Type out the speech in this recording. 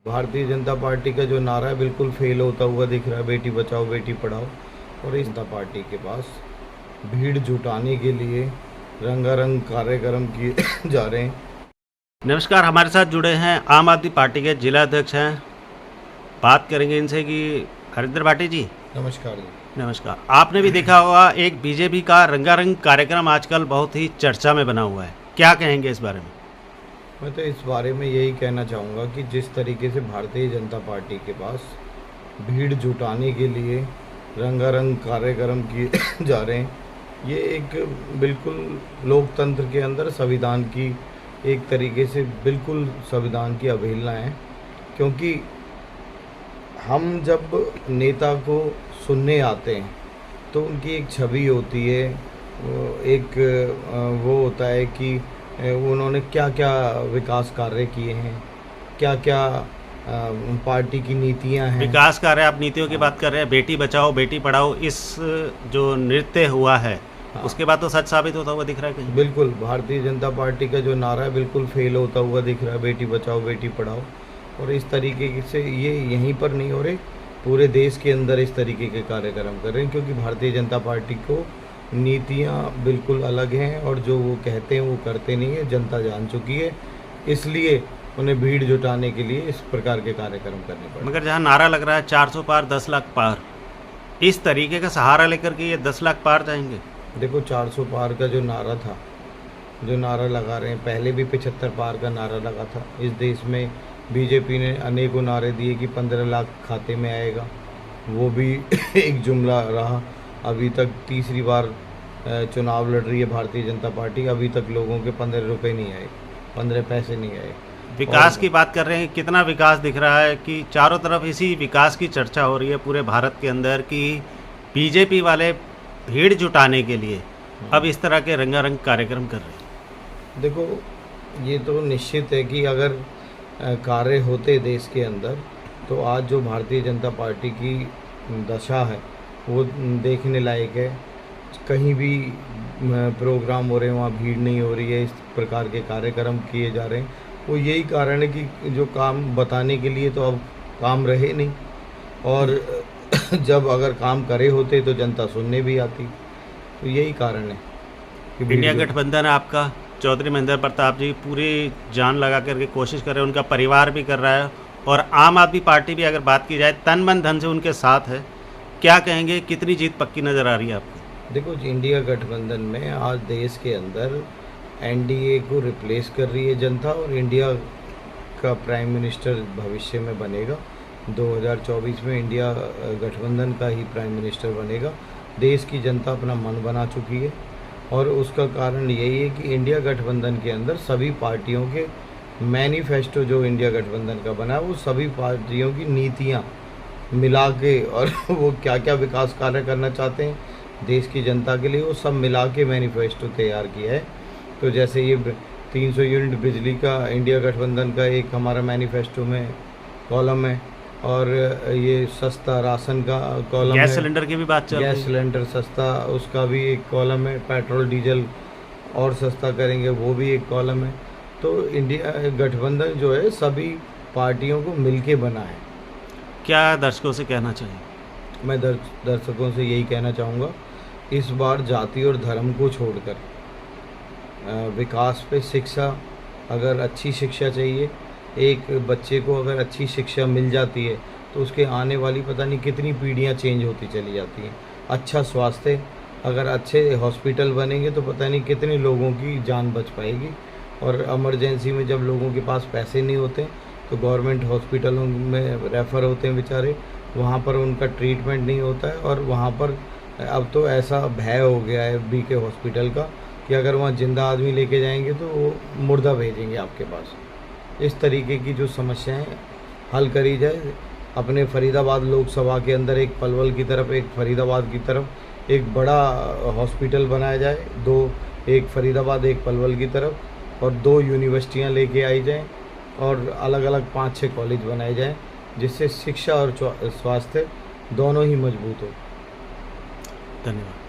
Bharatiya Janata party का जो नारा है बिल्कुल फेल होता हुआ दिख रहा है। बेटी बचाओ बेटी पढ़ाओ। और इस जनता पार्टी के पास भीड़ जुटाने के लिए रंगारंग कार्यक्रम किए जा रहे हैं। नमस्कार, हमारे साथ जुड़े हैं आम आदमी पार्टी के जिला अध्यक्ष हैं। बात करेंगे इनसे कि हरिंदर भाटी जी नमस्कार जी। नमस्कार। आपने भी देखा होगा एक बीजेपी का रंगारंग कार्यक्रम आजकल बहुत ही चर्चा में बना हुआ है, क्या कहेंगे इस बारे में? मैं तो इस बारे में यही कहना चाहूँगा कि जिस तरीके से भारतीय जनता पार्टी के पास भीड़ जुटाने के लिए रंगारंग कार्यक्रम किए जा रहे हैं, ये एक बिल्कुल लोकतंत्र के अंदर संविधान की एक तरीके से बिल्कुल संविधान की अवहेलना है। क्योंकि हम जब नेता को सुनने आते हैं तो उनकी एक छवि होती है, वो होता है कि उन्होंने क्या क्या विकास कार्य किए हैं, क्या क्या पार्टी की नीतियां हैं। विकास कार्य, आप नीतियों की बात कर रहे हैं, बेटी बचाओ बेटी पढ़ाओ, इस जो नृत्य हुआ है उसके बाद तो सच साबित होता हुआ दिख रहा है कहीं। बिल्कुल भारतीय जनता पार्टी का जो नारा है बिल्कुल फेल होता हुआ दिख रहा है। बेटी बचाओ बेटी पढ़ाओ। और इस तरीके से ये यहीं पर नहीं हो रहे, पूरे देश के अंदर इस तरीके के कार्यक्रम कर रहे हैं। क्योंकि भारतीय जनता पार्टी को नीतियां बिल्कुल अलग हैं और जो वो कहते हैं वो करते नहीं है, जनता जान चुकी है। इसलिए उन्हें भीड़ जुटाने के लिए इस प्रकार के कार्यक्रम करने पड़े। मगर जहाँ नारा लग रहा है 400 पार 10 लाख पार, इस तरीके का सहारा लेकर के ये 10 लाख पार जाएंगे। देखो 400 पार का जो नारा था, जो नारा लगा रहे हैं, पहले भी 75 पार का नारा लगा था। इस देश में बीजेपी ने अनेकों नारे दिए कि 15 लाख खाते में आएगा, वो भी एक जुमला रहा। अभी तक तीसरी बार चुनाव लड़ रही है भारतीय जनता पार्टी, अभी तक लोगों के 15 रुपये नहीं आए, 15 पैसे नहीं आए। विकास की बात कर रहे हैं, कितना विकास दिख रहा है कि चारों तरफ इसी विकास की चर्चा हो रही है पूरे भारत के अंदर कि बीजेपी वाले भीड़ जुटाने के लिए अब इस तरह के रंगारंग कार्यक्रम कर रहे हैं। देखो ये तो निश्चित है कि अगर कार्य होते देश के अंदर तो आज जो भारतीय जनता पार्टी की दशा है वो देखने लायक है। कहीं भी प्रोग्राम हो रहे हैं वहाँ भीड़ नहीं हो रही है, इस प्रकार के कार्यक्रम किए जा रहे हैं। वो यही कारण है कि जो काम बताने के लिए तो अब काम रहे नहीं, और जब अगर काम करे होते तो जनता सुनने भी आती। तो यही कारण है कि इंडिया गठबंधन आपका चौधरी महेंद्र प्रताप जी पूरी जान लगा करके कोशिश कर रहे हैं, उनका परिवार भी कर रहा है और आम आदमी पार्टी भी अगर बात की जाए तन मन धन से उनके साथ है। क्या कहेंगे, कितनी जीत पक्की नज़र आ रही है आपको? देखो इंडिया गठबंधन में आज देश के अंदर एनडीए को रिप्लेस कर रही है जनता, और इंडिया का प्राइम मिनिस्टर भविष्य में बनेगा। 2024 में इंडिया गठबंधन का ही प्राइम मिनिस्टर बनेगा। देश की जनता अपना मन बना चुकी है, और उसका कारण यही है कि इंडिया गठबंधन के अंदर सभी पार्टियों के मैनिफेस्टो जो इंडिया गठबंधन का बना है वो सभी पार्टियों की नीतियाँ मिला के, और वो क्या क्या विकास कार्य करना चाहते हैं देश की जनता के लिए, वो सब मिला के मैनिफेस्टो तैयार किया है। तो जैसे ये 300 यूनिट बिजली का इंडिया गठबंधन का एक हमारा मैनिफेस्टो में कॉलम है, और ये सस्ता राशन का कॉलम है। गैस सिलेंडर की भी बात चल रही है। गैस सिलेंडर सस्ता, उसका भी एक कॉलम है। पेट्रोल डीजल और सस्ता करेंगे, वो भी एक कॉलम है। तो इंडिया गठबंधन जो है सभी पार्टियों को मिलके बना है। क्या दर्शकों से कहना चाहिए? मैं दर्शकों से यही कहना चाहूँगा, इस बार जाति और धर्म को छोड़कर विकास पे, शिक्षा, अगर अच्छी शिक्षा चाहिए, एक बच्चे को अगर अच्छी शिक्षा मिल जाती है तो उसके आने वाली पता नहीं कितनी पीढ़ियाँ चेंज होती चली जाती हैं। अच्छा स्वास्थ्य, अगर अच्छे हॉस्पिटल बनेंगे तो पता नहीं कितने लोगों की जान बच पाएगी। और इमरजेंसी में जब लोगों के पास पैसे नहीं होते तो गवर्नमेंट हॉस्पिटलों में रेफ़र होते हैं बेचारे, वहाँ पर उनका ट्रीटमेंट नहीं होता है। और वहाँ पर अब तो ऐसा भय हो गया है बीके हॉस्पिटल का कि अगर वहाँ जिंदा आदमी लेके जाएंगे तो वो मुर्दा भेजेंगे आपके पास। इस तरीके की जो समस्याएं हल करी जाए। अपने फरीदाबाद लोकसभा के अंदर एक पलवल की तरफ, एक फरीदाबाद की तरफ एक बड़ा हॉस्पिटल बनाया जाए, एक फरीदाबाद एक पलवल की तरफ, और 2 यूनिवर्सिटियां लेके आई जाएं, और अलग अलग 5-6 कॉलेज बनाए जाएं, जिससे शिक्षा और स्वास्थ्य दोनों ही मजबूत हो। धन्यवाद।